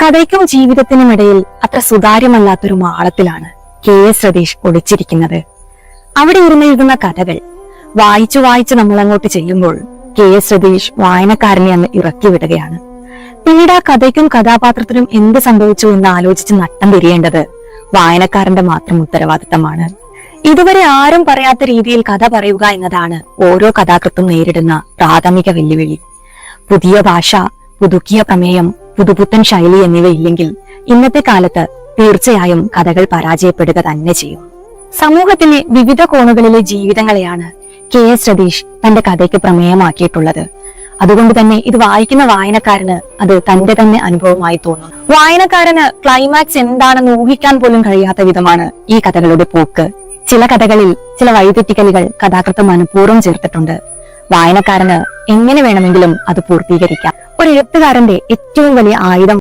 കഥയ്ക്കും ജീവിതത്തിനുമിടയിൽ അത്ര സുതാര്യമല്ലാത്തൊരു മാളത്തിലാണ് കെ.എസ്. രതീഷ് ഒളിച്ചിരിക്കുന്നത്. അവിടെ ഇരുന്ന് എഴുതുന്ന കഥകൾ വായിച്ചു വായിച്ച് നമ്മൾ അങ്ങോട്ട് ചെല്ലുമ്പോൾ കെ.എസ്. രതീഷ് വായനക്കാരനെ അന്ന് ഇറക്കി വിടുകയാണ്. പിന്നീട് ആ കഥയ്ക്കും കഥാപാത്രത്തിനും എന്ത് സംഭവിച്ചു എന്ന് ആലോചിച്ച് നട്ടം തിരിയേണ്ടത് വായനക്കാരന്റെ മാത്രം ഉത്തരവാദിത്തമാണ്. ഇതുവരെ ആരും പറയാത്ത രീതിയിൽ കഥ പറയുക എന്നതാണ് ഓരോ കഥാകൃത്തും നേരിടുന്ന പ്രാഥമിക വെല്ലുവിളി. പുതിയ ഭാഷ, പുതുക്കിയ പ്രമേയം, പുതുപുത്തൻ ശൈലി എന്നിവയില്ലെങ്കിൽ ഇന്നത്തെ കാലത്ത് തീർച്ചയായും കഥകൾ പരാജയപ്പെടുക തന്നെ ചെയ്യും. സമൂഹത്തിലെ വിവിധ കോണുകളിലെ ജീവിതങ്ങളെയാണ് കെ.എസ്. രതീഷ് തന്റെ കഥയ്ക്ക് പ്രമേയമാക്കിയിട്ടുള്ളത്. അതുകൊണ്ട് തന്നെ ഇത് വായിക്കുന്ന വായനക്കാരന് അത് തന്റെ തന്നെ അനുഭവമായി തോന്നും. വായനക്കാരന് ക്ലൈമാക്സ് എന്താണെന്ന് ഊഹിക്കാൻ പോലും കഴിയാത്ത വിധമാണ് ഈ കഥകളുടെ പോക്ക്. ചില കഥകളിൽ ചില വഴിതെറ്റിക്കലുകൾ കഥാകൃത്ത് മനഃപൂർവ്വം ചേർത്തിട്ടുണ്ട്. വായനക്കാരന് എങ്ങനെ വേണമെങ്കിലും അത് പൂർത്തീകരിക്കാം. ഒരു എഴുത്തുകാരന്റെ ഏറ്റവും വലിയ ആയുധം